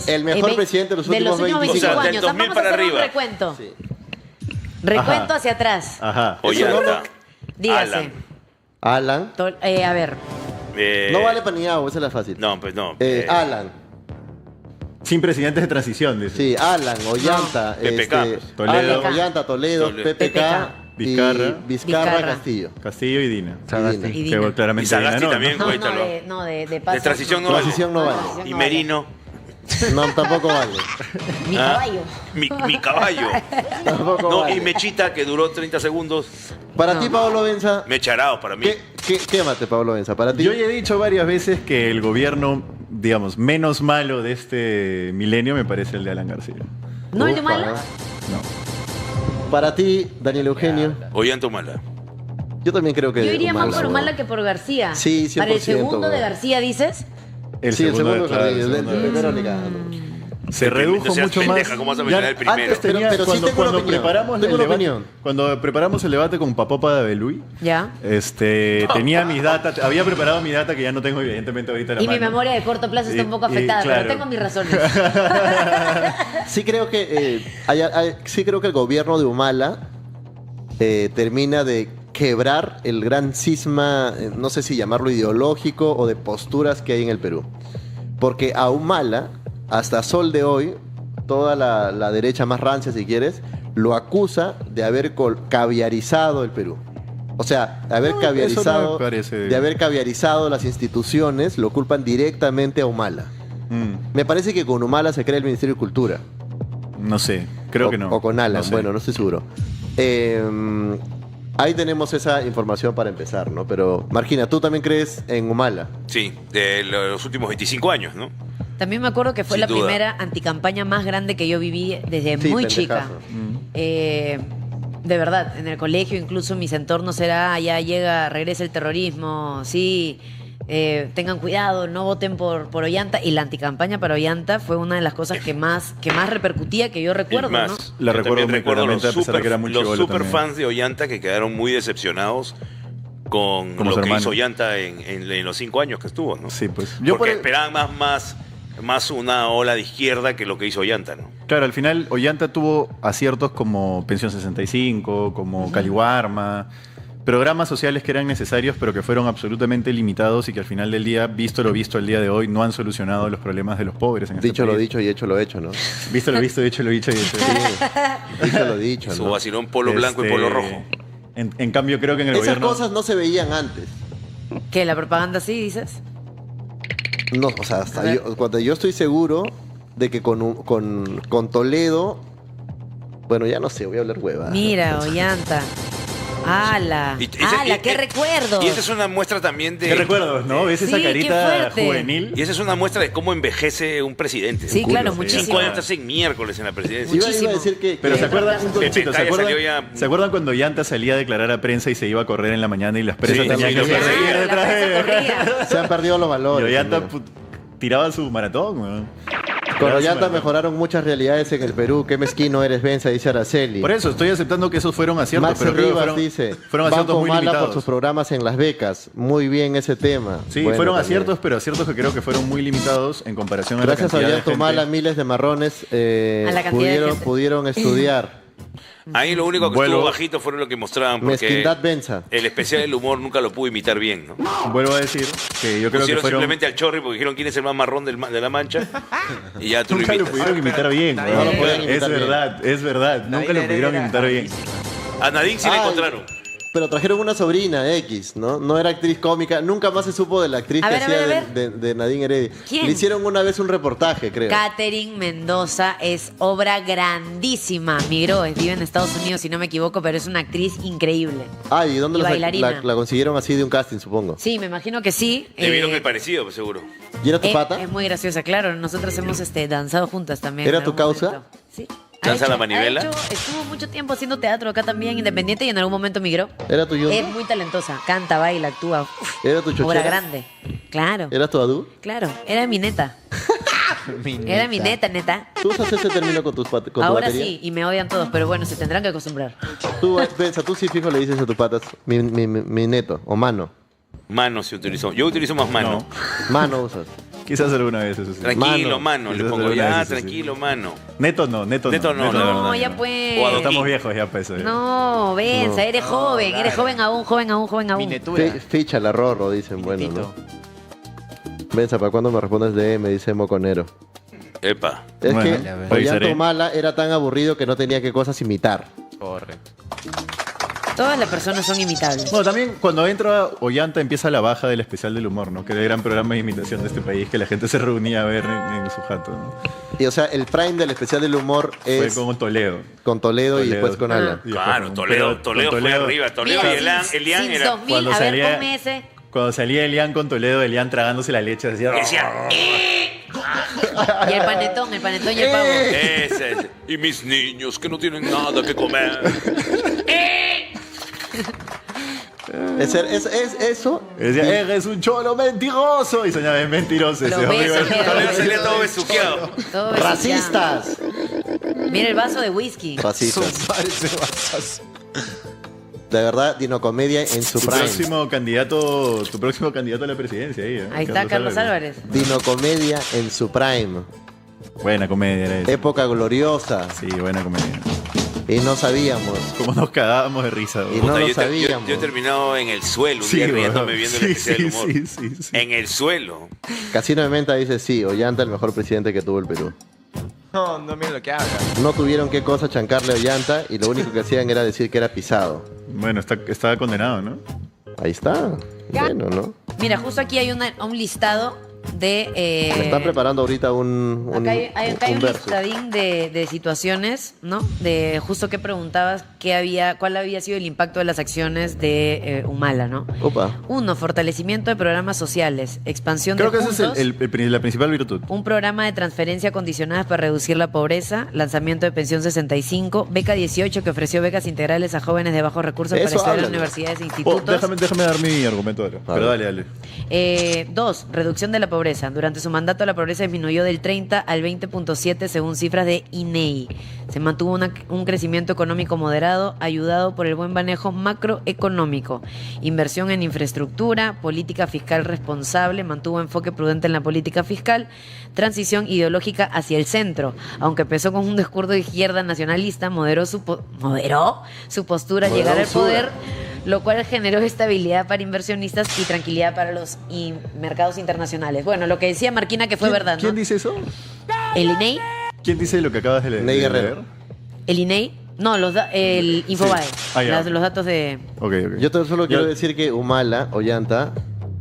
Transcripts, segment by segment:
El mejor presidente de los últimos 25 años. años. O sea, del 2000 Vamos a para hacer arriba. un recuento. Sí. Recuento hacia atrás. Ajá. Ollanta. Dígase. Alan. A ver. No vale Paniagua, esa es la fácil. No, pues no. Alan. Sin presidentes de transición, dice. Sí, Alan, Ollanta. PPK. Toledo. Alan, Ollanta, Toledo, PPK. Vizcarra. Y Vizcarra, Vizcarra. Castillo. Castillo y Dina. Dina. Y Que Dina. claramente Y Sagasti Dina no, también, ¿no? güey. De paso. De transición no Transición no vale. transición Y no vale. Merino. No, tampoco vale. Mi Ah. caballo. Mi caballo. Tampoco No, vale. y Mechita, que duró 30 segundos. Para ti, Pablo Benza, Mecharados para mí. quémate, Pablo Benza. Para ti. Yo ya he dicho varias veces que el gobierno, digamos, menos malo de este milenio me parece el de Alan García. ¿No el de Ufa, Humala? No. Para ti, Daniel Eugenio. Ollanta Humala. Yo también creo que. Yo iría más por ¿no? Humala que por García. Sí, 100%, Para el segundo de güey. García, ¿dices? Sí, el segundo claro, García, el el segundo primero García. le gana. Se redujo No seas mucho pendeja, más. ¿cómo vas a Ya mencionar el primero? antes tenía- Pero sí cuando, tengo una cuando opinión. preparamos Tengo el una debate, opinión. cuando preparamos el debate con Papopa de Abelui, Ya. tenía mis data, había preparado mi data que ya no tengo evidentemente ahorita en la Y mi mano. memoria de corto plazo está un poco afectada, claro. pero tengo mis razones. Sí creo que sí creo que el gobierno de Humala termina de quebrar el gran cisma, no sé si llamarlo ideológico o de posturas que hay en el Perú. Porque a Humala, hasta sol de hoy, toda la derecha más rancia, si quieres, lo acusa de haber caviarizado el Perú. O sea, de haber No, caviarizado, eso no me parece. de haber caviarizado las instituciones, lo culpan directamente a Humala. Me parece que con Humala se crea el Ministerio de Cultura. No sé, creo que no. O con Alan, No sé. bueno, no estoy seguro. Ahí tenemos esa información para empezar, ¿no? Pero, Margina, ¿tú también crees en Humala? Sí, de los últimos 25 años, ¿no? También me acuerdo que fue Sin la duda. primera anticampaña más grande que yo viví desde Sí, muy pendejazo. chica. De verdad, en el colegio incluso mis entornos era, ya llega, regresa el terrorismo, sí, tengan cuidado, no voten por Ollanta. Y la anticampaña para Ollanta fue una de las cosas que más repercutía, que yo recuerdo, Es más, ¿no? La yo recuerdo también muy recuerdo claramente, a pesar de que era muy los chibolo super también. fans de Ollanta que quedaron muy decepcionados con Como lo su que hermano. hizo Ollanta en los 5 años que estuvo, ¿no? Sí, pues. Porque esperaban más una ola de izquierda que lo que hizo Ollanta, ¿no? Claro, al final Ollanta tuvo aciertos como Pensión 65, como Caliwarma, programas sociales que eran necesarios pero que fueron absolutamente limitados y que al final del día, visto lo visto el día de hoy, no han solucionado los problemas de los pobres en este Dicho lo país. dicho y hecho lo hecho, ¿no? Visto lo visto, dicho lo dicho y hecho. Dicho lo dicho, Su ¿no? vacilón polo blanco y polo rojo. En cambio, creo que en el Esas gobierno... cosas no se veían antes. ¿Qué, la propaganda sí, dices? No, o sea, hasta cuando yo estoy seguro de que con Toledo, bueno, ya no sé, voy a hablar hueva. Mira, Ollanta. ¡Hala! ¡Hala, qué recuerdo! Y esa es una muestra también de... ¿Qué recuerdos, no? ¿Ves esa Sí, qué carita fuerte. juvenil? Y esa es una muestra de cómo envejece un presidente. Sí, claro, sí. muchísimo. 5 años te hacen miércoles en la presidencia. Iba a decir que... Pero que- ¿se acuerdan, un Pepe Chito, Calla salió ya- ¿se acuerdan cuando Llanta salía a declarar a prensa y se iba a correr en la mañana y las presas Sí, tenían sí, que sí, sí. perseguir Claro, detrás la de prensa corría. Se han perdido los Y valores. Ollanta amigo. tiraba su maratón, weón. Con Tiraba su Ollanta maratón. mejoraron muchas realidades en el Perú. Qué mezquino eres, Benza, dice Araceli. Por eso, estoy aceptando que esos fueron aciertos, Max pero creo que Rivas dice, fueron aciertos Banco muy Mala limitados. por sus programas en las becas. Muy bien ese tema. Sí, Bueno, fueron también. aciertos, pero aciertos que creo que fueron muy limitados en comparación a Gracias la a cantidad de Ollanta gente. Humala, miles de marrones A la cantidad de gente. pudieron estudiar. Ahí lo único que Vuelvo. estuvo bajito fueron lo que mostraban, porque Mezquindad Benza. el especial del humor nunca lo pudo imitar bien, ¿no? Vuelvo a decir que yo creo que Pusieron fueron... simplemente al Chorri porque dijeron quién es el más marrón de la mancha y ya tú lo Nunca lo imitas. pudieron imitar bien, weón. No lo pueden Es imitar bien. verdad, es verdad. Nunca lo pudieron imitar bien. A Nadine sí la Ay, encontraron. Pero trajeron una sobrina X, ¿no? No era actriz cómica. Nunca más se supo de la actriz A que ver, a hacía ver, a de Nadine Heredia. ¿Quién? Le hicieron una vez un reportaje, creo. Catherine Mendoza es obra grandísima. Migró, vive en Estados Unidos, si no me equivoco, pero es una actriz increíble. Ah, ¿y dónde Y la, bailarina. la consiguieron así de un casting, supongo? Sí, me imagino que sí. Le vieron el parecido, pues, seguro. ¿Y era tu pata? Es muy graciosa, claro. Nosotros hemos danzado juntas también. ¿Era en tu algún causa? momento. Sí. ¿Danza la manivela? Estuvo mucho tiempo haciendo teatro acá también, independiente, y en algún momento migró. ¿Era tu Es Yundu? muy talentosa. Canta, baila, actúa. Uf, ¿Era tu obra chochera? grande. Claro. ¿Era tu Adu? Claro. Era mi neta. Era mi neta. ¿Tú usas ese término con tu Ahora batería? sí, y me odian todos, pero bueno, se tendrán que acostumbrar. Tú, Benza, tú sí fijo le dices a tus patas mi neto o mano. Mano se utilizó. Yo utilizo más mano. No. Mano usas. Quizás alguna vez, eso sí. Tranquilo, Mano. mano. Le Quizás pongo alguna ya, vez, eso sí. tranquilo, mano. Neto no. Neto no. No, de ya verdad, pues. O Estamos viejos ya, pues. No, Benza, eres joven, claro. eres joven aún. Miniatura. Ficha la Rorro, dicen. Bueno, ¿no? Benza, ¿para cuándo me respondes de me dice Moconero? Epa. Es Bueno, que revisaré. Ollanta Humala era tan aburrido que no tenía qué cosas imitar. Correcto. Todas las personas son imitables. Bueno, también cuando entra Ollanta empieza la baja del especial del humor, ¿no? Que era el gran programa de imitación de este país que la gente se reunía a ver en su jato, ¿no? Y o sea, el prime del especial del humor Fue es con Toledo. con Toledo y Toledo. después con Alan. Y Claro, después, Toledo pero con fue arriba. Toledo Mira, y Elian Sims era... 2000, Cuando a ver, salía- ponme ese. Cuando salía Elian con Toledo, Elian tragándose la leche, decía... Decía, Y el panetón y el pavo. ese. Y mis niños que no tienen nada que comer. Es eso. Decía, eres un cholo mentiroso. Y soñaba, es mentiroso. Lo ese hombre. beso, mira. Toledo salía todo besuqueado. Todo besuqueado. ¡Racistas! Mira el vaso de whisky. Racistas. De verdad, Dinocomedia en su Tu prime. próximo candidato a la presidencia. Ahí está Carlos Álvarez. Dinocomedia en su prime. Buena comedia era esa. Época gloriosa. Sí, buena comedia. Y no sabíamos. Como nos cagábamos de risa. Y güey. no lo yo sabíamos. he terminado en el suelo, un Sí, día güey. riéndome viendo el especial del humor. Sí. En el suelo. Casino de Menta dice sí, Ollanta el mejor presidente que tuvo el Perú. No, miren lo que haga. No tuvieron qué cosa chancarle a Ollanta y lo único que hacían era decir que era pisado. Bueno, estaba condenado, ¿no? Ahí está. Bueno, ¿no? Mira, justo aquí hay un listado de... Me están preparando ahorita un Acá hay un verso. listadín de situaciones, ¿no? De justo que preguntabas cuál había sido el impacto de las acciones de Humala, ¿no? Opa. 1. Fortalecimiento de programas sociales, expansión Creo de que esa juntos, es la principal virtud. un programa de transferencia condicionadas para reducir la pobreza, lanzamiento de pensión 65, beca 18 que ofreció becas integrales a jóvenes de bajos recursos Eso para estudiar en háblalo. universidades e Oh, institutos. déjame dar mi argumento ahora. Pero ver. dale. 2. Reducción de la pobreza. Durante su mandato la pobreza disminuyó del 30 al 20.7 según cifras de INEI. Se mantuvo un crecimiento económico moderado, ayudado por el buen manejo macroeconómico. Inversión en infraestructura, política fiscal responsable, mantuvo enfoque prudente en la política fiscal, transición ideológica hacia el centro. Aunque empezó con un discurso de izquierda nacionalista, moderó su postura al llegar al poder, lo cual generó estabilidad para inversionistas y tranquilidad para los mercados internacionales. Bueno, lo que decía Marquina que fue verdad, ¿no? ¿Quién dice eso? El INEI, ¿Quién dice lo que acabas de leer? Ney Guerrero. el INEI, no, el Infobae, Ah, ya. los datos de... Ok. Yo tan solo quiero Ya. decir que Humala, Ollanta,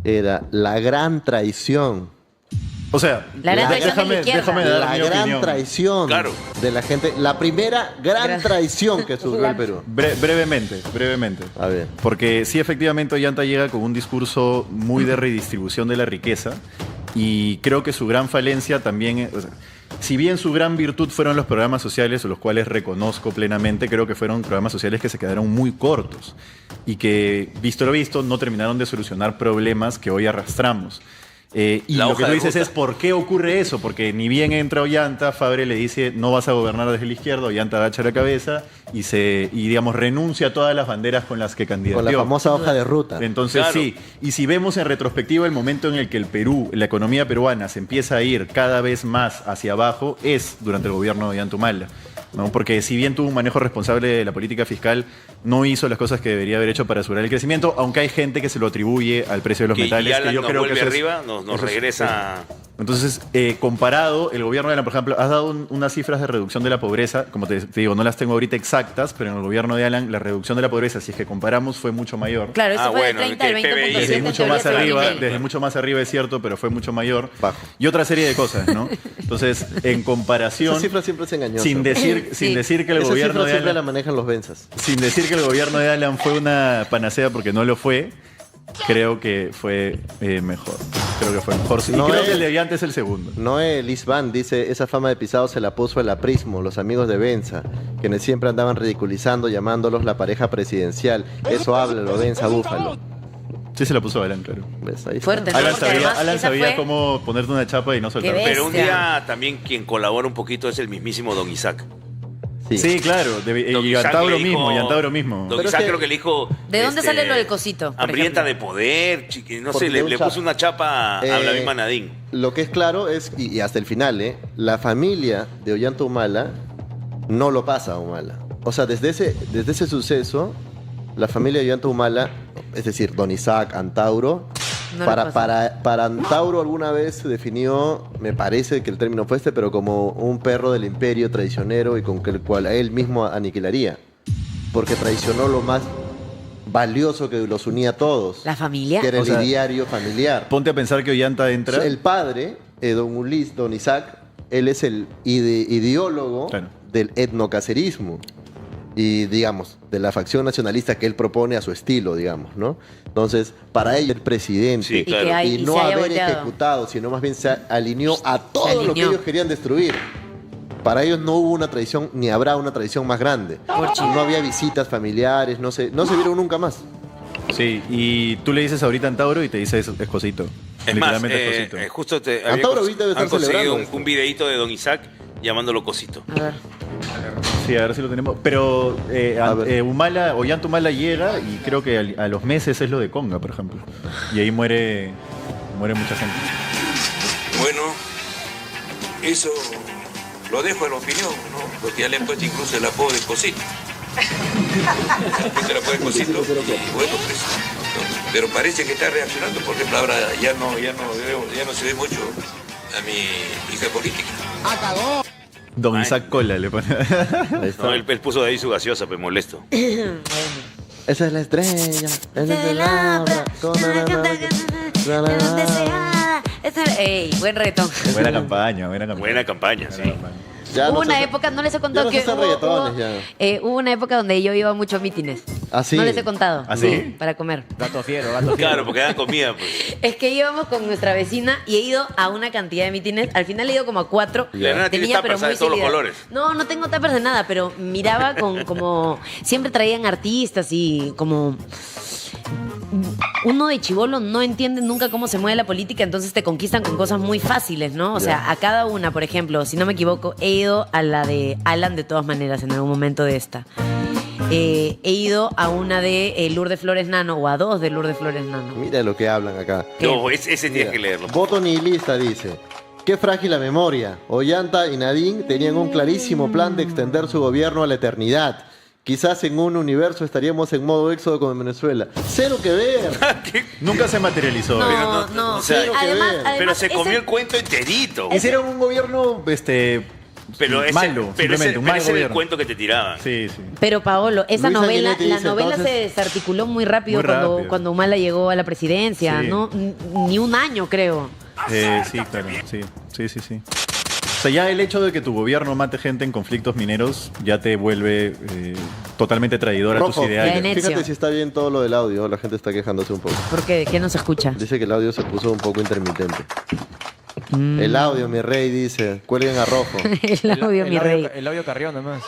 era la gran traición. O sea, La gran traición de la izquierda. déjame dar La mi gran opinión. traición Claro. de la gente. La primera gran Gran- traición que sufrió el Perú. Brevemente. A ver. Porque sí, efectivamente, Ollanta llega con un discurso muy de redistribución de la riqueza y creo que su gran falencia también, o sea, si bien su gran virtud fueron los programas sociales, los cuales reconozco plenamente, creo que fueron programas sociales que se quedaron muy cortos y que, visto lo visto, no terminaron de solucionar problemas que hoy arrastramos. Y La lo que hoja tú de dices ruta. es, ¿por qué ocurre eso? Porque ni bien entra Ollanta, Fabre le dice, no vas a gobernar desde la izquierda, Ollanta agacha la cabeza y digamos, renuncia a todas las banderas con las que candidateó. Con la famosa hoja de ruta. Entonces Claro. sí, y si vemos en retrospectiva el momento en el que el Perú, la economía peruana se empieza a ir cada vez más hacia abajo, es durante el gobierno de Ollanta Humala, ¿no? Porque si bien tuvo un manejo responsable de la política fiscal, no hizo las cosas que debería haber hecho para asegurar el crecimiento, aunque hay gente que se lo atribuye al precio de los Que metales, ya que yo nos creo que vuelve eso es- arriba, nos eso es- regresa... Entonces, comparado, el gobierno de Alan, por ejemplo, has dado unas cifras de reducción de la pobreza, como te digo, no las tengo ahorita exactas, pero en el gobierno de Alan la reducción de la pobreza, si es que comparamos, fue mucho mayor. Claro, eso Ah, fue bueno, del 30 al que el 20.7. PBI Desde en mucho teoría más según arriba, INEI. desde mucho más arriba es cierto, pero fue mucho mayor. Bajo. Y otra serie de cosas, ¿no? Entonces, en comparación, Esa cifra siempre es engañosa. sin decir, Sí. sin decir que el Esa gobierno cifra de siempre la Alan, manejan los Benzas. sin decir que el gobierno de Alan fue una panacea porque no lo fue, creo que fue mejor. Creo que fue mejor. Y No creo es- que el de Ollanta es el segundo. Noé Lisbán dice, esa fama de pisado se la puso el aprismo, los amigos de Benza, quienes siempre andaban ridiculizando, llamándolos la pareja presidencial. Eso háblalo, Benza Búfalo. Sí se la puso Alan, claro. ¿Ves? Ahí está. Fuerte, ¿no? Alan Porque sabía, además Alan esa sabía fue- cómo ponerte una chapa y no soltarla. bestia. Pero un día también quien colabora un poquito es el mismísimo Don Isaac. Sí, claro. Don Y Isaac Antauro le dijo- mismo, y Antauro mismo. Don Pero Isaac es que- creo que le dijo... ¿De dónde sale lo del cosito, por Hambrienta ejemplo? de poder, no Porque sé, le, un le chap- puso una chapa a la misma Nadine. Lo que es claro es, y hasta el final, la familia de Ollanta Humala no lo pasa a Humala. O sea, desde ese suceso, la familia de Ollanta Humala, es decir, Don Isaac, Antauro, No lo para, pasa. para Antauro alguna vez se definió, me parece que el término fue pero como un perro del imperio traicionero y con el cual él mismo aniquilaría. Porque traicionó lo más valioso que los unía a todos, ¿La familia? que era O el sea, ideario familiar. Ponte a pensar que Ollanta entra. El padre, don Isaac, él es el ideólogo Claro. del etnocacerismo y, digamos, de la facción nacionalista que él propone a su estilo, digamos, ¿no? Entonces, para él, el presidente, Sí, claro. Y no se haya haber volteado. ejecutado, sino más bien se alineó a todo lo que alineó. ellos querían destruir. Para ellos no hubo una traición, ni habrá una traición más grande. No había visitas familiares, no se vieron nunca más. Sí, y tú le dices ahorita a Antauro y te dice Escosito. Es más, Literalmente Escosito. justo te Antauro ahorita debe estar han conseguido celebrando esto. un videíto de Don Isaac llamándolo Cosito. A ver. Sí, a ver si lo tenemos. Pero A ver. Ollanta Humala llega y creo que a los meses es lo de Conga, por ejemplo. Y ahí muere mucha gente. Bueno, eso lo dejo a la opinión, ¿no? Porque ya le han puesto incluso el apodo de Cosito. Le apodo de Cosito y bueno, pues, ¿no? Pero parece que está reaccionando, por ejemplo, ahora ya no se ve mucho a mi hija política. Don Ay. Isaac Cola le pone. Ahí está. No, él puso de ahí su gaseosa, pues molesto. Esa es la estrella, esa es el abra, con Ey, buen reto. Buena campaña. Buena campaña, sí. Ya Hubo no una se- época, no les he ya contado no se que hacen reggaetones, ya. hubo una época donde yo iba mucho a mítines. ¿Ah, sí? No les he contado. ¿Ah, sí? Para comer. Gato fiero, gato fiero. Claro, porque dan comida, pues. Es que íbamos con nuestra vecina y he ido a una cantidad de mítines. Al final he ido como a 4. La nena tiene Tenía, tapas, pero ¿sabes? muy Todos los seguidas. colores. No, no tengo tapas de nada, pero miraba con como... Siempre traían artistas y como... Uno de chibolo no entiende nunca cómo se mueve la política, entonces te conquistan con cosas muy fáciles, ¿no? O sea, a cada una, por ejemplo, si no me equivoco, he ido a la de Alan de todas maneras en algún momento de esta. He ido a una de Lourdes Flores Nano o a 2 de Lourdes Flores Nano. Mira lo que hablan acá. ¿Qué? No, ese tienes Mira, que leerlo. Voto nihilista dice. Qué frágil la memoria. Ollanta y Nadine tenían un clarísimo plan de extender su gobierno a la eternidad. Quizás en un universo estaríamos en modo éxodo como en Venezuela. Cero que ver. Nunca se materializó. No, Pero no. o sea, Cero que además, ver. además, Pero se comió ese- el cuento enterito. Hicieron un gobierno Pero ese, malo, pero ese, simplemente, un pero mal ese era el gobierno. cuento que te tiraban. Sí, sí. Pero Paolo, esa Luis novela, Sanguinetti la dice, novela entonces- se desarticuló muy rápido, Muy cuando, rápido. cuando Humala llegó a la presidencia, Sí. ¿no? Ni un año, creo. Sí, claro. Sí. O sea, ya el hecho de que tu gobierno mate gente en conflictos mineros ya te vuelve totalmente traidor a Rojo, tus ideales. Ya en- fíjate Necio. si está bien todo lo del audio. La gente está quejándose un poco. Porque, ¿qué no se escucha? Dice que el audio se puso un poco intermitente. El audio, mi rey, dice. Cuelguen a Rojo. El audio, mi rey. El audio Carrión nomás.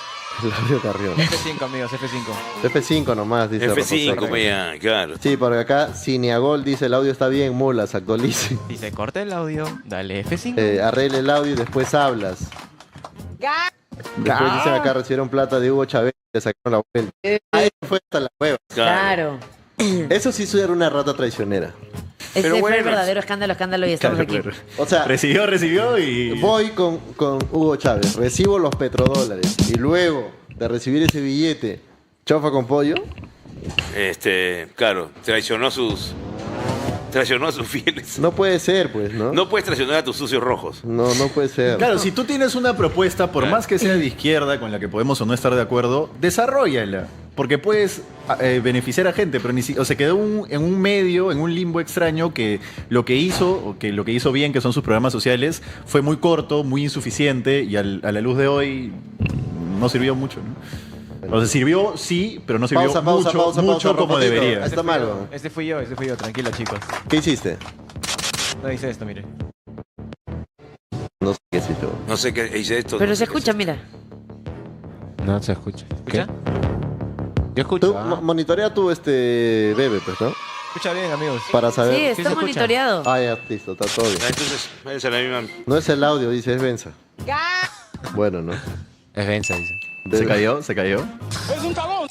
El audio Carrión. F5, amigos, F5. F5 nomás, dice F5, Rojo. pues ya, claro. Sí, porque acá Cineagol dice el audio está bien, mulas, actualice. Dice, corta el audio, dale F5. Arregle el audio y después hablas. Después dicen acá recibieron plata de Hugo Chávez y le sacaron la vuelta. Ahí fue hasta la hueva. Claro. Eso sí era una rata traicionera. Ese Pero fue el bueno, verdadero escándalo y estamos Claro, aquí. claro. O sea, Recibió y... voy con Hugo Chávez, recibo los petrodólares y luego de recibir ese billete, chofa con pollo. Claro, traicionó a sus fieles. No puede ser, pues, ¿no? No puedes traicionar a tus sucios rojos. No puede ser. Claro, si tú tienes una propuesta, por Claro. más que sea de izquierda, con la que podemos o no estar de acuerdo, desarrollala. Porque puedes beneficiar a gente, pero o se quedó en un medio, en un limbo extraño que lo que hizo bien, que son sus programas sociales, fue muy corto, muy insuficiente y a la luz de hoy no sirvió mucho, ¿no? O sea, sirvió sí, pero no sirvió mucho como Rojotito. debería. Está mal, weón. Este fui yo, tranquilo, chicos. ¿Qué hiciste? No dice esto, mire. No sé qué hiciste. weón. No sé qué hice esto. Pero no se sé qué escucha, es esto. mira. No se escucha. ¿Escucha? Yo escucho. Tú monitorea tu bebé, pues, ¿no? Escucha bien, amigos. Para Sí, saber. se está escucha? monitoreado. Ah, ya, listo, está todo bien. Ah, entonces, váyanse a la misma. No es el audio, dice, es Benza. Bueno, ¿no? Es densa, dice. ¿Se cayó? ¿Se cayó?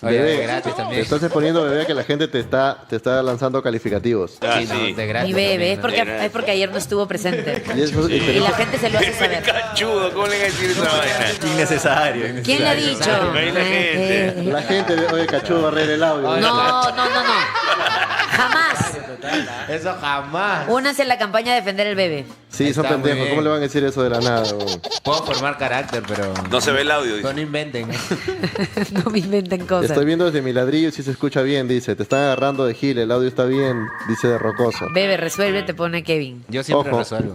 Oye, Bebé, de gratis te también. estás exponiendo, bebé, que la gente te está lanzando calificativos. Ah, Sí, no, sí. de gratis Mi bebé, es también, porque, es porque ayer no estuvo presente. Y eso- y- Y la gente se lo hace saber. Cachudo, ¿cómo le voy a decir esa vaina? Innecesario. ¿Quién le ha dicho? Ahí la gente. La gente, oye, cachudo, barrer el audio. No. Jamás. ¿no? Eso jamás. Únanse en la campaña a defender el bebé. Sí, son Está muy pendejos. bien. ¿Cómo le van a decir eso de la nada? Weón? Puedo formar carácter, pero... No se ve el audio, dice. No inventen. No me inventen cosas. Estoy viendo desde mi ladrillo y si se escucha bien, dice. Te están agarrando de Gil, el audio está bien, dice de Rocoso. Bebe, resuelve, te pone Kevin. Yo siempre Ojo. resuelvo.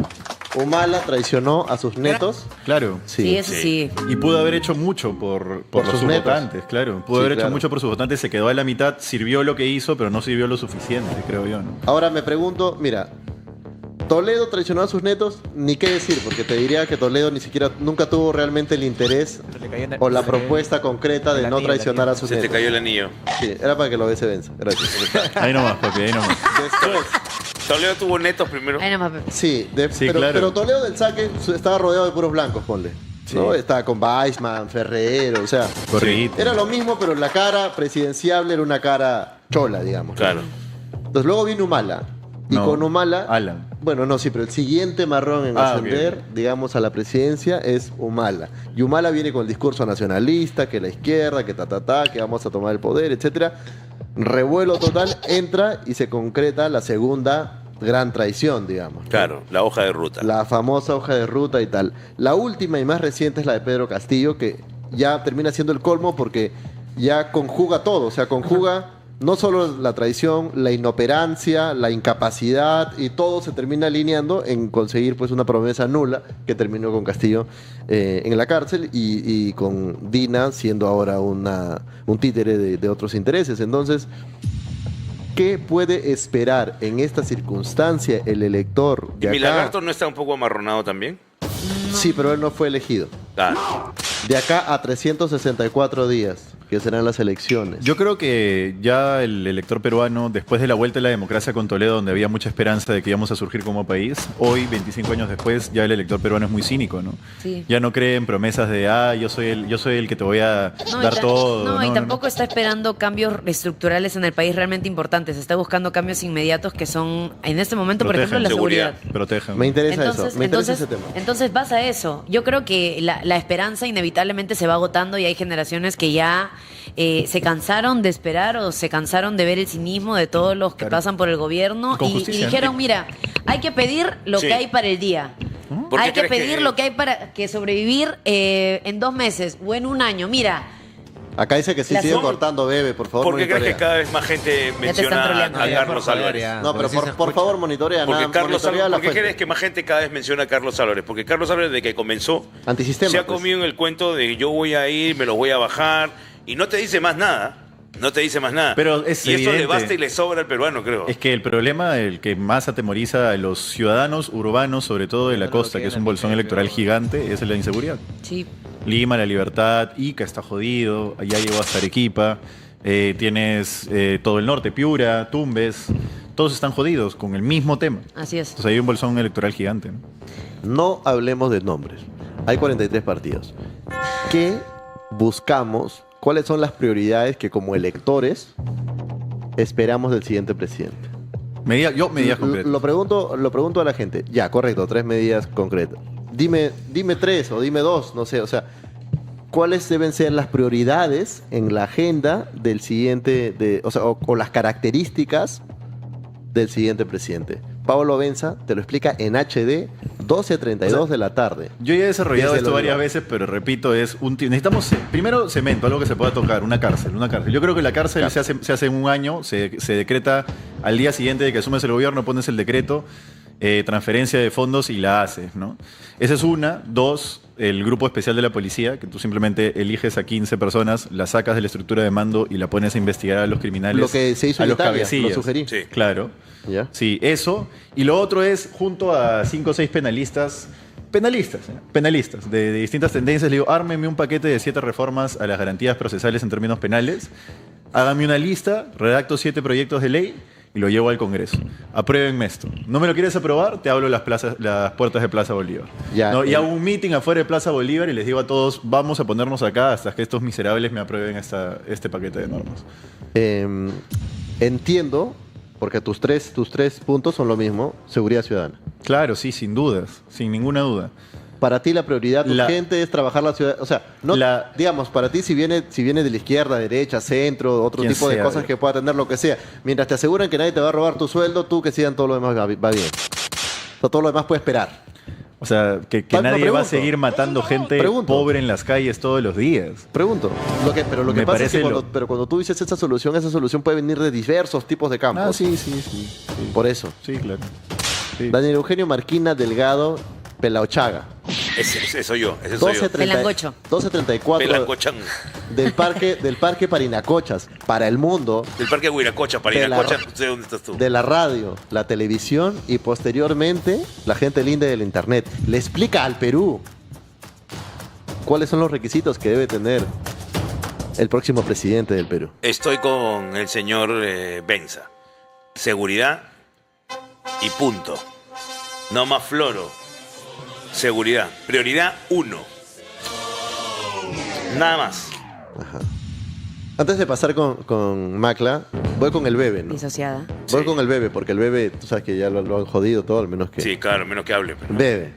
Humala traicionó a sus netos. Claro. Sí, eso sí. Y pudo haber hecho mucho por sus sus netos. votantes, claro. Pudo Sí, haber hecho claro. mucho por sus votantes, se quedó a la mitad, sirvió lo que hizo, pero no sirvió lo suficiente, creo yo, ¿no? Ahora me pregunto, mira, Toledo traicionó a sus netos, ni qué decir, porque te diría que Toledo ni siquiera, nunca tuvo realmente el interés Se le cayó en- o la se le- propuesta concreta de el no anillo, traicionar el a sus Se te netos. cayó el anillo. Sí, era para que lo se venza. Gracias. Ahí nomás, papi, ahí nomás. Después, Toledo tuvo netos primero. Ahí nomás, Pepe. sí, Sí, pero, claro. pero Toledo del saque estaba rodeado de puros blancos, ponle. Sí. ¿No? Estaba con Weissman, Ferrero, o sea, Corridito. era lo mismo, pero la cara presidenciable era una cara chola, digamos. Claro. Entonces luego vino Humala. Y No, con Humala. Alan. Bueno, no, sí, pero el siguiente marrón en Ah, ascender, ok. digamos, a la presidencia es Humala. Y Humala viene con el discurso nacionalista, que la izquierda, que que vamos a tomar el poder, etcétera. Revuelo total, entra y se concreta la segunda gran traición, digamos. Claro, la hoja de ruta. La famosa hoja de ruta y tal. La última y más reciente es la de Pedro Castillo, que ya termina siendo el colmo porque ya conjuga todo, o sea, conjuga no solo la traición, la inoperancia, la incapacidad y todo se termina alineando en conseguir pues una promesa nula que terminó con Castillo en la cárcel y con Dina siendo ahora un títere de otros intereses. Entonces, ¿qué puede esperar en esta circunstancia el elector ¿Y de mi acá? lagarto no está un poco amarronado también? Sí, pero él no fue elegido. Claro. De acá a 364 días, que serán las elecciones. Yo creo que ya el elector peruano, después de la vuelta de la democracia con Toledo, donde había mucha esperanza de que íbamos a surgir como país, hoy, 25 años después, ya el elector peruano es muy cínico, ¿no? Sí. Ya no cree en promesas de, yo soy el que te voy a No, dar todo. No, No, y no, tampoco está esperando cambios estructurales en el país realmente importantes. Está buscando cambios inmediatos que son, en este momento, por ejemplo, la Seguridad. seguridad. Protejan. Me interesa eso, me interesa ese tema. entonces pasa eso. Yo creo que la esperanza inevitablemente se va agotando y hay generaciones que ya se cansaron de esperar o se cansaron de ver el cinismo de todos los que Claro. pasan por el gobierno Con y justicia, ¿no? dijeron, mira, hay que pedir lo Sí. que hay para el día. ¿Por qué Hay que crees pedir que- lo que hay para que sobrevivir en 2 meses o en 1 año. Mira, Acá dice que sí, La siguen son- cortando, bebe, por favor. ¿Por qué crees que monitorea. cada vez más gente están menciona troleando. a Ya, Carlos por favor, Álvarez? ya. No, pero sí se por escucha. favor, monitorea. Porque nada, Carlos monitorea Álvarez, la ¿por qué fuente. crees que más gente cada vez menciona a Carlos Álvarez? Porque Carlos Álvarez, desde que comenzó, Antisistema, se ha pues. comido en el cuento de yo voy a ir, me lo voy a bajar, y no te dice más nada. No te dice más nada. Pero es y esto le evidente. basta y le sobra al peruano, creo. Es que el problema, el que más atemoriza a los ciudadanos urbanos, sobre todo de la No lo costa, que es un quieren, bolsón pero- electoral gigante, es la inseguridad. sí. Lima, La Libertad, Ica está jodido, allá llegó hasta Arequipa, tienes todo el norte, Piura, Tumbes, todos están jodidos con el mismo tema. Así es. Entonces hay un bolsón electoral gigante, ¿no? No hablemos de nombres. Hay 43 partidos. ¿Qué buscamos? ¿Cuáles son las prioridades que como electores esperamos del siguiente presidente? Medidas Lo concretas. pregunto a la gente. Ya, correcto, 3 medidas concretas. Dime 3 o dime 2, no sé, o sea, ¿cuáles deben ser las prioridades en la agenda del siguiente, o las características del siguiente presidente? Pablo Benza te lo explica en HD, 12:32 de la tarde. Yo ya he desarrollado Desde esto lo varias digo. veces, pero repito, necesitamos primero cemento, algo que se pueda tocar, una cárcel. Yo creo que la cárcel se hace en un año, se decreta al día siguiente de que asumes el gobierno, pones el decreto, transferencia de fondos y la haces, ¿no? Esa es una. 2, el grupo especial de la policía, que tú simplemente eliges a 15 personas, la sacas de la estructura de mando y la pones a investigar a los criminales. Lo que se hizo a en los Italia, cabecillas. lo sugerí. Sí. Claro. ¿Ya? Sí, eso. Y lo otro es, junto a 5 o 6 penalistas de distintas tendencias, le digo, ármenme un paquete de 7 reformas a las garantías procesales en términos penales, háganme una lista, redacto 7 proyectos de ley y lo llevo al Congreso. Apruébenme esto. ¿No me lo quieres aprobar? Te hablo las puertas de Plaza Bolívar. Ya, ¿No? Y hago un meeting afuera de Plaza Bolívar y les digo a todos, vamos a ponernos acá hasta que estos miserables me aprueben este paquete de normas. Entiendo, porque tus tres puntos son lo mismo, seguridad ciudadana. Claro, sí, sin dudas, sin ninguna duda. Para ti la prioridad La- urgente es trabajar la ciudad, o sea, no, digamos, para ti si viene de la izquierda, derecha, centro, otro Quien tipo de sea, cosas que pueda tener lo que sea, mientras te aseguran que nadie te va a robar tu sueldo, tú que sigan todo lo demás va bien. O sea, todo lo demás puede esperar. O sea, que No, nadie va a pregunto. seguir matando gente Pregunto. pobre en las calles todos los días. Pregunto. Pero lo que Me pasa es que parece cuando tú dices esa solución puede venir de diversos tipos de campos. Ah, sí, sí, sí. Por eso. Sí, claro. Sí. Daniel Eugenio Marquina Delgado Pelaochaga. Ese soy yo, ese soy yo. 12:30 Pelangocho. 12:34 Pelancochán. del parque Parinacochas para el mundo, Del parque Huiracocha, para ir De a la- Cocha, no sé dónde estás tú. de la radio, la televisión y posteriormente la gente linda del internet. Le explica al Perú cuáles son los requisitos que debe tener el próximo presidente del Perú. Estoy con el señor Benza. Seguridad y punto. No más floro. Seguridad. Prioridad 1. Nada más. Antes de pasar con Macla, voy con el Bebe, ¿no? Disociada. Voy Sí. con el Bebe, porque el Bebe, tú sabes que ya lo han jodido todo, al menos que... Sí, claro, menos que hable. pero- Bebe,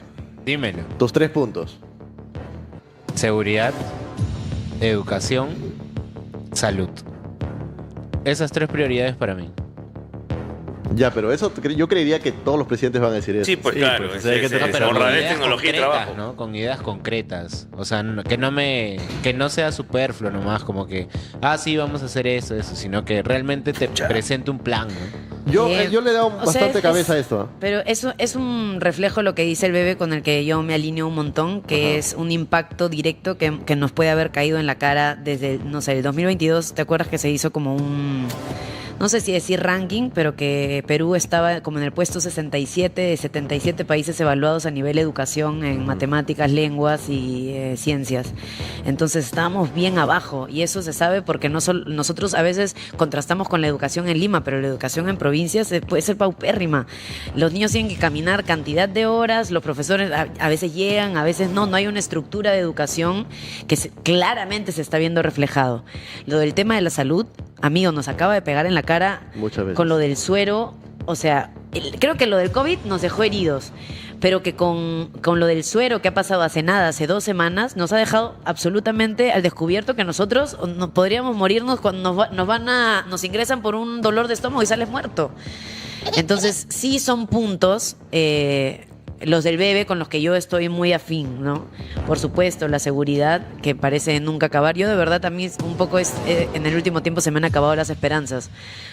Dímelo. tus 3 puntos. Seguridad, educación, salud. Esas 3 prioridades para mí. Ya, pero eso yo creería que todos los presidentes van a decir eso. Sí, pues Sí, claro. pues, o sea, hay que tener- pero con honradez, ideas tecnología y concretas, trabajo. ¿no? Con ideas concretas. O sea, que no sea superfluo nomás, como que, sí, vamos a hacer eso, sino que realmente te presente un plan, ¿no? Yo Bien. le he dado O sea, bastante es- cabeza a esto. Pero eso es un reflejo de lo que dice el Bebe con el que yo me alineo un montón, que es un impacto directo que nos puede haber caído en la cara desde, no sé, el 2022. ¿Te acuerdas que se hizo como un... No sé si decir ranking, pero que Perú estaba como en el puesto 67 de 77 países evaluados a nivel educación en matemáticas, lenguas y ciencias. Entonces estábamos bien abajo y eso se sabe porque nosotros a veces contrastamos con la educación en Lima, pero la educación en provincias puede ser paupérrima. Los niños tienen que caminar cantidad de horas, los profesores a veces llegan, a veces no hay una estructura de educación que claramente se está viendo reflejado. Lo del tema de la salud, amigo, nos acaba de pegar en la cara Muchas veces. con lo del suero. O sea, creo que lo del COVID nos dejó heridos, pero que con lo del suero que ha pasado hace 2 semanas, nos ha dejado absolutamente al descubierto que nosotros podríamos morirnos cuando nos ingresan por un dolor de estómago y sales muerto. Entonces, sí son puntos... los del Bebe con los que yo estoy muy afín, ¿no? Por supuesto, la seguridad, que parece nunca acabar. Yo de verdad también un poco en el último tiempo se me han acabado las esperanzas.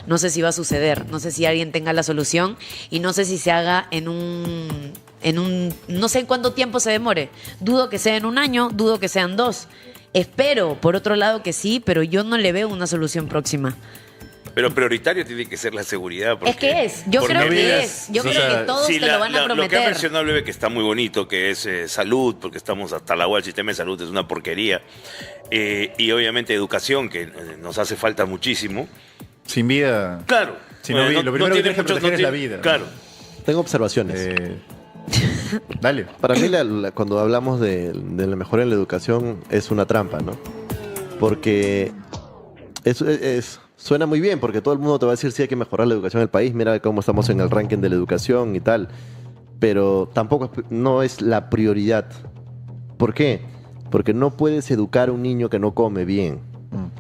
No sé si va a suceder, no sé si alguien tenga la solución y no sé si se haga en un no sé en cuánto tiempo se demore. Dudo que sea en 1 año, dudo que sean 2. Espero, por otro lado, que sí, pero yo no le veo una solución próxima. Pero prioritario tiene que ser la seguridad. Es que es, yo porque creo que mira, es. Yo o creo sea, que todos sí, te lo van a lo que ha prometer. mencionado Leve, que está muy bonito, que es salud, porque estamos hasta la agua, el sistema de salud es una porquería. Y obviamente educación, que nos hace falta muchísimo. Sin vida. Claro. Si no, lo primero que tienes que proteger es la vida. Claro. Tengo observaciones. Dale. Para mí, cuando hablamos de la mejora en la educación, es una trampa, ¿no? Porque suena muy bien, porque todo el mundo te va a decir sí hay que mejorar la educación del país, mira cómo estamos en el ranking de la educación y tal, pero tampoco no es la prioridad. ¿Por qué? Porque no puedes educar a un niño que no come bien,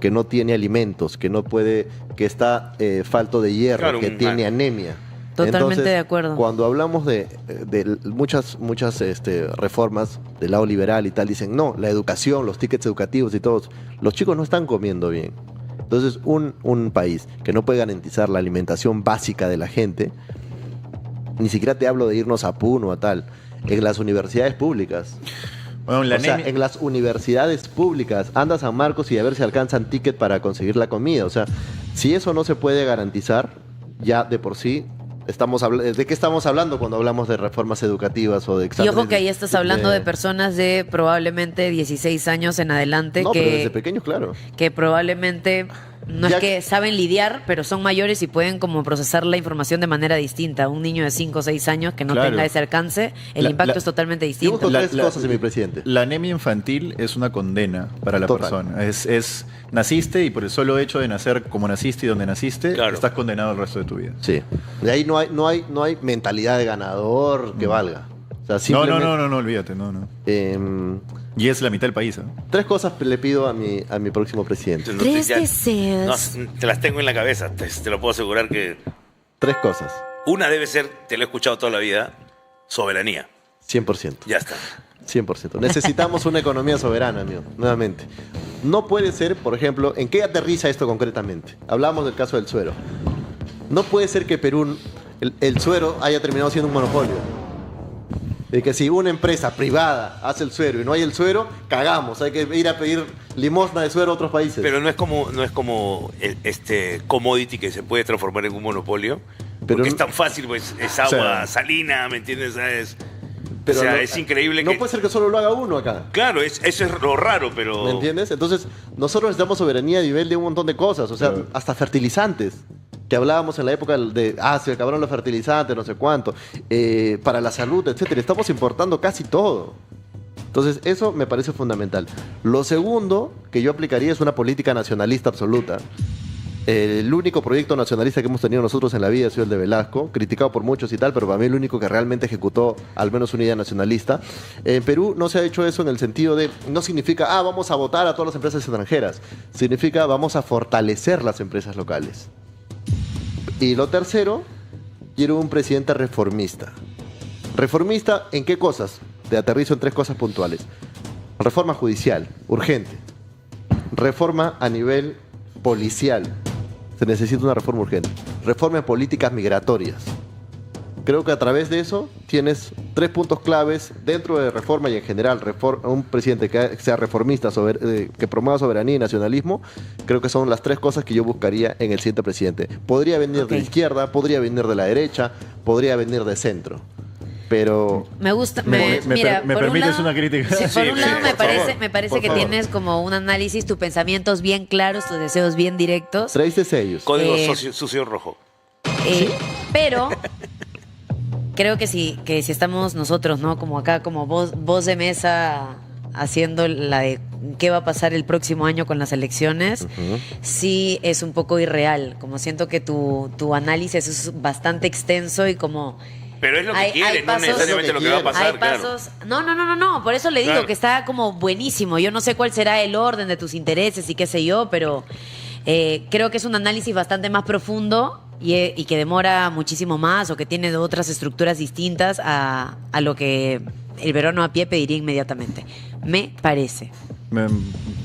que no tiene alimentos, que no puede, que está falto de hierro, Claro, que tiene anemia. Totalmente Entonces, de acuerdo. Cuando hablamos de muchas reformas del lado liberal y tal, dicen, no, la educación, los tickets educativos y todos, los chicos no están comiendo bien. Entonces, un país que no puede garantizar la alimentación básica de la gente, ni siquiera te hablo de irnos a Puno a tal, en las universidades públicas. Bueno, la O sea, anemia- en las universidades públicas, anda a San Marcos y a ver si alcanzan ticket para conseguir la comida. O sea, si eso no se puede garantizar, ya de por sí, ¿de qué estamos hablando cuando hablamos de reformas educativas o de Y exámenes? ojo que ahí estás hablando de personas de probablemente 16 años en adelante No, pero desde que pequeños, claro. probablemente no Ya es que saben lidiar, pero son mayores y pueden como procesar la información de manera distinta. Un niño de 5 o 6 años que no Claro. tenga ese alcance, el La- impacto la- es totalmente Yo distinto. busco tres cosas en mi presidente. La anemia infantil es una condena para la Total. persona. Naciste y por el solo hecho de nacer como naciste y donde naciste, Claro. estás condenado el resto de tu vida. Sí. De ahí no hay mentalidad de ganador que valga. O sea, simplemente, No, olvídate, no. em, Y es la mitad del país, ¿eh? 3 cosas le pido a mi próximo presidente. No, Tres ya- deseos. no, te las tengo en la cabeza, te lo puedo asegurar que 3 cosas. una debe ser, te lo he escuchado toda la vida, soberanía. 100%. Ya está. 100%. Necesitamos una economía soberana, amigo, nuevamente. No puede ser, por ejemplo, ¿en qué aterriza esto concretamente? Hablamos del caso del suero. No puede ser que Perú, el suero haya terminado siendo un monopolio. De que si una empresa privada hace el suero y no hay el suero, cagamos. Hay que ir a pedir limosna de suero a otros países. Pero no es como este commodity que se puede transformar en un monopolio. Pero Porque es no- tan fácil, pues es agua sea, salina, ¿me entiendes? Pero o sea, no- es increíble No que... puede ser que solo lo haga uno acá. Claro, eso es lo raro, pero... ¿Me entiendes? Entonces, nosotros necesitamos soberanía a nivel de un montón de cosas, o sea, Claro. hasta fertilizantes, que hablábamos en la época de, se acabaron los fertilizantes, no sé cuánto, para la salud, etcétera. Estamos importando casi todo. Entonces, eso me parece fundamental. Lo segundo que yo aplicaría es una política nacionalista absoluta. El único proyecto nacionalista que hemos tenido nosotros en la vida ha sido el de Velasco, criticado por muchos y tal, pero para mí el único que realmente ejecutó al menos una idea nacionalista. En Perú no se ha hecho eso en el sentido de, no significa, vamos a votar a todas las empresas extranjeras, significa vamos a fortalecer las empresas locales. Y lo tercero, quiero un presidente reformista. ¿Reformista en qué cosas? Te aterrizo en 3 cosas puntuales. Reforma judicial, urgente. Reforma a nivel policial. Se necesita una reforma urgente. Reforma en políticas migratorias. Creo que a través de eso tienes 3 puntos claves dentro de reforma y en general un presidente que sea reformista, que promueva soberanía y nacionalismo. Creo que son las 3 cosas que yo buscaría en el siguiente presidente. Podría venir de la izquierda, podría venir de la derecha, podría venir de centro. Pero Me gusta, ¿Me mira, me por un permites lado- una crítica? Sí, por Sí, un sí, lado por me parece, favor, me parece por que favor. tienes como un análisis, tus pensamientos bien claros, tus deseos bien directos. traíste sellos. Código Eh, sucio rojo. Pero creo que si estamos nosotros, ¿no? Como acá, como voz de mesa haciendo la de qué va a pasar el próximo año con las elecciones, sí es un poco irreal. Como siento que tu análisis es bastante extenso y como... Pero es lo que hay quiere, no pasos- necesariamente lo que va a pasar, hay claro. pasos. No. Por eso le digo Claro. que está como buenísimo. Yo no sé cuál será el orden de tus intereses y qué sé yo, pero creo que es un análisis bastante más profundo y que demora muchísimo más o que tiene otras estructuras distintas a lo que el peruano a pie pediría inmediatamente. Me parece.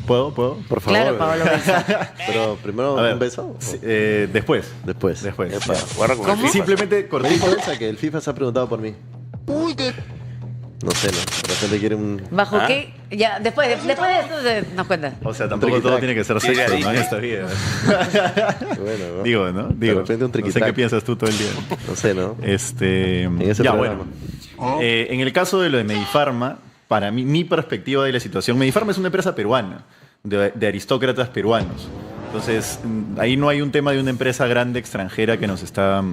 ¿Puedo? Por favor. Claro, Pablo Benza. Pero primero A ver, un beso. sí, después. Después. Después. Epa, guarda con el ¿Cómo? FIFA. Simplemente Me dijo cortito. Elsa que el FIFA se ha preguntado por mí. No sé, ¿no? De repente quiere un... ¿Bajo ¿Ah? qué? Ya, después de esto nos cuentas. O sea, tampoco Triqui todo track. tiene que ser Sí, sexo, ya ¿no? En dije. esta vida. Bueno, ¿no? Digo, ¿no? De Digo. repente un No sé triqui-track. qué piensas tú todo el día. No sé, ¿no? En ese ya, programa. bueno. En el caso de lo de Medifarma, para mí, mi perspectiva de la situación, Medifarma es una empresa peruana, de aristócratas peruanos. Entonces, ahí no hay un tema de una empresa grande extranjera que nos está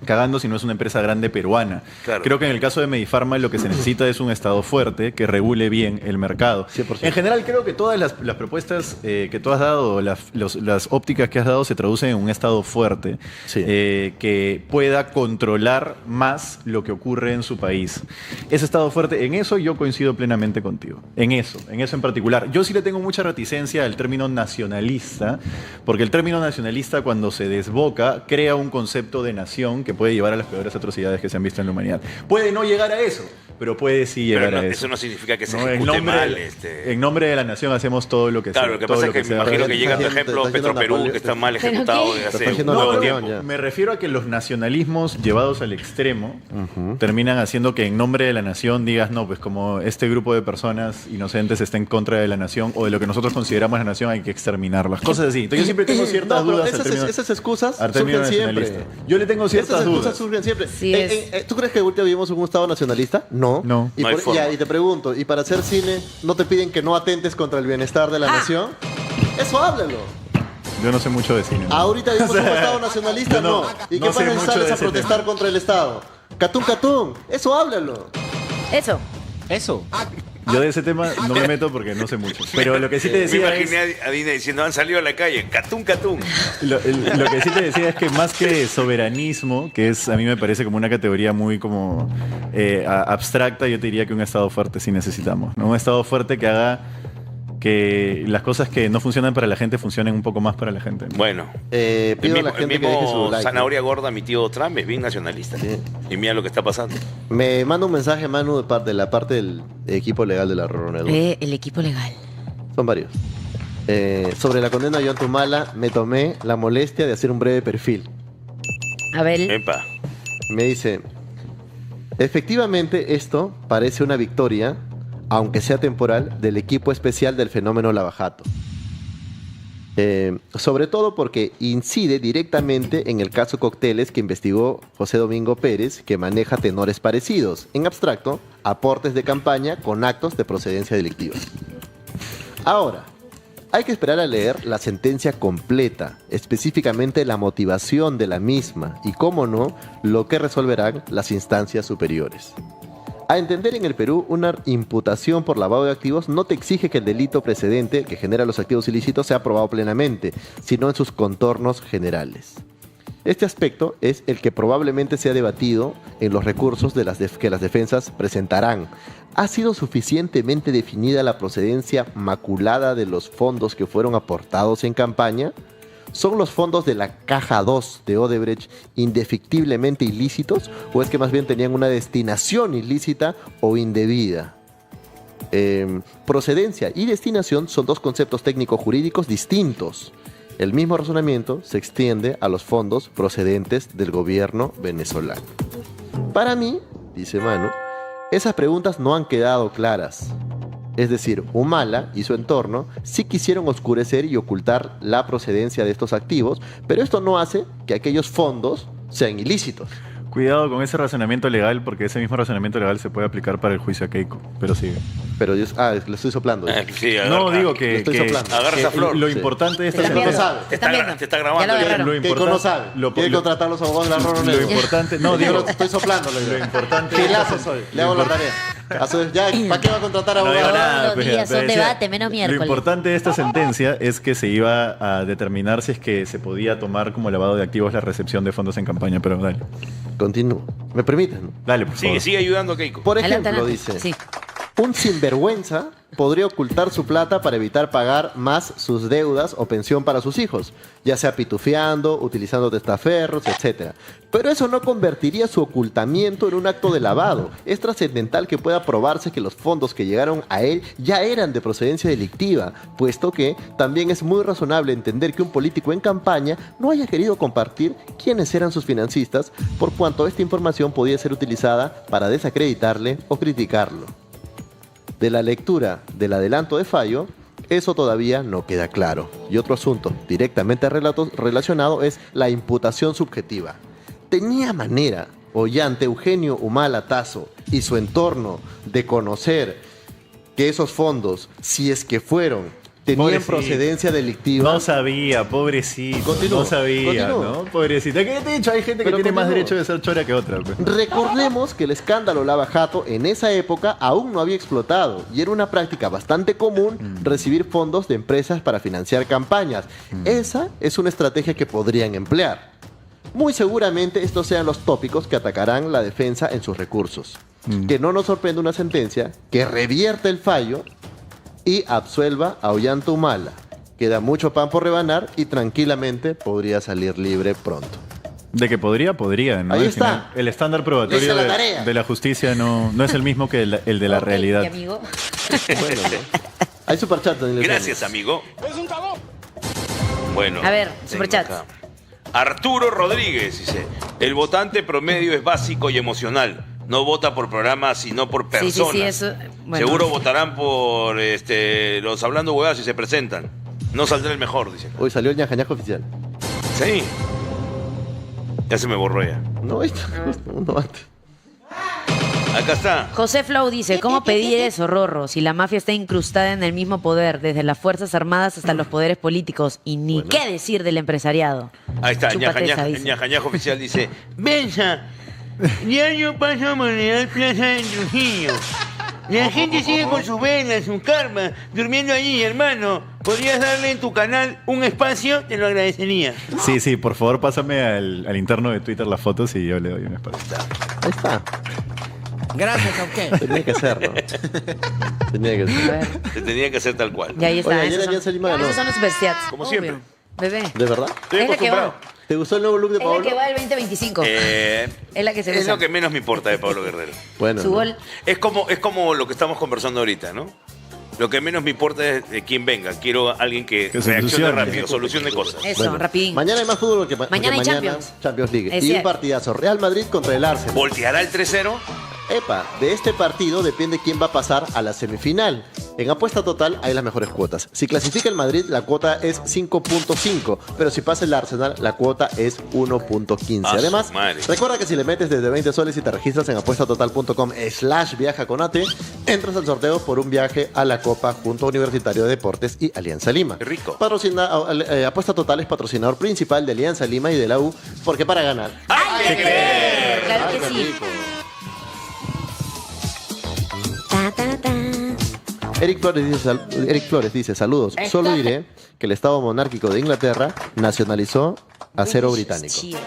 cagando, sino es una empresa grande peruana. Claro. Creo que en el caso de Medifarma lo que se necesita es un Estado fuerte que regule bien el mercado. 100%. En general creo que todas las propuestas que tú has dado, las ópticas que has dado se traducen en un Estado fuerte Sí. que pueda controlar más lo que ocurre en su país. Ese Estado fuerte, en eso yo coincido plenamente contigo. En eso en particular. Yo sí le tengo mucha reticencia al término nacionalista, porque el término nacionalista cuando se desboca crea un concepto de nación que puede llevar a las peores atrocidades que se han visto en la humanidad. Puede no llegar a eso, pero puede sí llegar Pero no, a eso. eso no significa que se No, ejecute mal. En nombre de la nación hacemos todo lo que sea. Claro, lo que todo pasa es que me sea. imagino que Está llega, por yendo- ejemplo, está yendo Petroperú, Napoleón. que está mal ¿Pero ejecutado qué? desde Está hace yendo un nuevo Napoleón, tiempo. ya. Me refiero a que los nacionalismos llevados al extremo terminan haciendo que en nombre de la nación digas, no, pues como este grupo de personas inocentes está en contra de la nación o de lo que nosotros consideramos la nación, hay que exterminarlas. Cosas así. Entonces yo siempre tengo ciertas No, pero dudas al esas, término- esas excusas al término surgen siempre. nacionalista. Yo le tengo ciertas Esas excusas dudas. surgen siempre. Sí es. ¿Tú crees que ahorita vivimos en un estado nacionalista? No. No. Y, No hay forma. y te pregunto, ¿y para hacer cine no te piden que no atentes contra el bienestar de la nación? Eso háblalo. Yo no sé mucho de cine. Ahorita vimos un Estado nacionalista, yo no. ¿Y qué no sé pasa si mucho sales de a ese protestar tema. contra el Estado? Catún, eso háblalo. Eso. Eso. Yo de ese tema no me meto porque no sé mucho. Pero lo que sí te Me decía es... imaginé a Dina diciendo, han salido a la calle, catún. Lo que sí te decía es que más que soberanismo, que es a mí me parece como una categoría muy como abstracta, yo te diría que un Estado fuerte sí necesitamos, ¿no? Un Estado fuerte que haga que las cosas que no funcionan para la gente funcionen un poco más para la gente, ¿no? Bueno, Pido a la gente que deje su like. zanahoria gorda, mi tío Trump es bien nacionalista. Sí. Y mira lo que está pasando. Me manda un mensaje, Manu, de la parte del equipo legal de la Ronaldo. El equipo legal. Son varios. Sobre la condena de Ollanta Humala, me tomé la molestia de hacer un breve perfil. Abel. Epa. Me dice, efectivamente esto parece una victoria, aunque sea temporal, del equipo especial del fenómeno Lavajato. Sobre todo porque incide directamente en el caso Cócteles que investigó José Domingo Pérez, que maneja tenores parecidos, en abstracto, aportes de campaña con actos de procedencia delictiva. Ahora, hay que esperar a leer la sentencia completa, específicamente la motivación de la misma y, cómo no, lo que resolverán las instancias superiores. A entender, en el Perú, una imputación por lavado de activos no te exige que el delito precedente que genera los activos ilícitos sea probado plenamente, sino en sus contornos generales. Este aspecto es el que probablemente sea debatido en los recursos que las defensas presentarán. ¿Ha sido suficientemente definida la procedencia maculada de los fondos que fueron aportados en campaña? ¿Son los fondos de la Caja 2 de Odebrecht indefectiblemente ilícitos o es que más bien tenían una destinación ilícita o indebida? Procedencia y destinación son dos conceptos técnico-jurídicos distintos. El mismo razonamiento se extiende a los fondos procedentes del gobierno venezolano. Para mí, dice Manu, esas preguntas no han quedado claras. Es decir, Humala y su entorno sí quisieron oscurecer y ocultar la procedencia de estos activos, pero esto no hace que aquellos fondos sean ilícitos. Cuidado con ese razonamiento legal, porque ese mismo razonamiento legal se puede aplicar para el juicio a Keiko. Pero sigue. Pero yo, le estoy soplando. Sí, No, agarra. digo Le que, estoy soplando. Agarra esa flor. lo Sí. importante de esta Te están viendo. sabe. Te están viendo. Te está grabando. Ya lo agarraron. Lo Keiko no sabe. lo- Quiere lo- contratar a los abogados de la Rona lo Negro. importante, no, digo, Estoy soplando. lo importante. Gilazo soy. Le hago la tarea. Ya, ¿para qué va a contratar a No digo abogados? nada, los pues, días pero son decía, debate, menos Lo miércoles. importante de esta sentencia es que se iba a determinar si es que se podía tomar como lavado de activos la recepción de fondos en campaña, pero dale. Continúo. ¿Me permiten? Dale, por favor. Sigue ayudando a Keiko. Por Adelante, ejemplo, adelante. dice, Sí. un sinvergüenza podría ocultar su plata para evitar pagar más sus deudas o pensión para sus hijos, ya sea pitufiando, utilizando testaferros, etc. Pero eso no convertiría su ocultamiento en un acto de lavado. Es trascendental que pueda probarse que los fondos que llegaron a él ya eran de procedencia delictiva, puesto que también es muy razonable entender que un político en campaña no haya querido compartir quiénes eran sus financistas, por cuanto esta información podía ser utilizada para desacreditarle o criticarlo. De la lectura del adelanto de fallo, eso todavía no queda claro. Y otro asunto directamente relacionado es la imputación subjetiva. ¿Tenía manera Ollanta, Eugenio Humala Tazo y su entorno de conocer que esos fondos, si es que fueron, tenían Pobrecito. procedencia delictiva? No sabía, pobrecito. Continúo, No sabía, continúo. ¿no? Pobrecita. ¿Qué te he dicho? Hay gente que Pero tiene más continúo. derecho de ser chora que otra. Pues. Recordemos que el escándalo Lava Jato en esa época aún no había explotado y era una práctica bastante común recibir fondos de empresas para financiar campañas. Esa es una estrategia que podrían emplear. Muy seguramente estos sean los tópicos que atacarán la defensa en sus recursos. Que no nos sorprenda una sentencia que revierte el fallo y absuelva a Ollanta Humala. Queda mucho pan por rebanar y tranquilamente podría salir libre pronto. De que podría, ¿no? Ahí Al está. final, el estándar probatorio Esa es la tarea. de la justicia no es el mismo que el de la Ok, realidad. mi amigo. Bueno, ¿no? Hay superchat, Daniel. Gracias, amigo. Bueno. A ver, tengo superchats. acá. Arturo Rodríguez dice: el votante promedio es básico y emocional. No vota por programas, sino por Sí, sí, personas. sí, eso. Bueno. Seguro votarán por los hablando huevadas si se presentan. No saldrá el mejor, dice. Hoy salió el ñajañajo oficial. Sí. Ya se me borró ya. No, esto, uno antes. Acá está. José Flow dice, ¿cómo pedir eso, Rorro? Si la mafia está incrustada en el mismo poder, desde las Fuerzas Armadas hasta los poderes políticos, y ni qué decir del empresariado. Ahí está, Chúpate esa, dice. Ñajañajo oficial dice, Benja, diario pasa Monreal Plaza de Trujillo. La gente sigue con sus velas, su karma, durmiendo allí, hermano. ¿Podrías darle en tu canal un espacio? Te lo agradecería. Sí, por favor, pásame al interno de Twitter las fotos y yo le doy un espacio. Ahí está. Gracias, ¿o qué? Tenía que hacerlo. Tenía que A hacerlo. ver, Se tenía que hacer tal cual. y ahí está. Oye, ayer esos Alianza Lima ganó. esos son los superstats. Como obvio. siempre. Bebé. ¿De verdad? Estoy Es la que va. acostumbrado. ¿Te gustó el nuevo look de Es la Pablo? que va el 2025. Es la que se usa. lo que menos me importa de Pablo Guerrero. Bueno. Su ¿no? gol. Es como lo que estamos conversando ahorita, ¿no? Lo que menos me importa es de quién venga. Quiero a alguien que Que reaccione solucione. rápido, solucione cosas. Eso, Bueno, rapidín. Mañana hay más fútbol porque Mañana hay porque Champions. League. Es Y un cierto. partidazo. Real Madrid contra el Arsenal. ¿Volteará el 3-0? Epa, de este partido depende quién va a pasar a la semifinal. En apuesta total hay las mejores cuotas. Si clasifica el Madrid, la cuota es 5.5, pero si pasa el Arsenal, la cuota es 1.15. Ah, su Además, madre. recuerda que si le metes desde 20 soles y te registras en apuestatotal.com/viajaconate, entras al sorteo por un viaje a la Copa junto a Universitario de Deportes y Alianza Lima. Qué rico. Apuesta Total es patrocinador principal de Alianza Lima y de la U, porque para ganar. ¡Hay que creer! Claro Ay, que qué sí. rico. Ta, ta, ta. Eric Flores dice, saludos. Solo diré que el Estado monárquico de Inglaterra nacionalizó acero británico. Chido.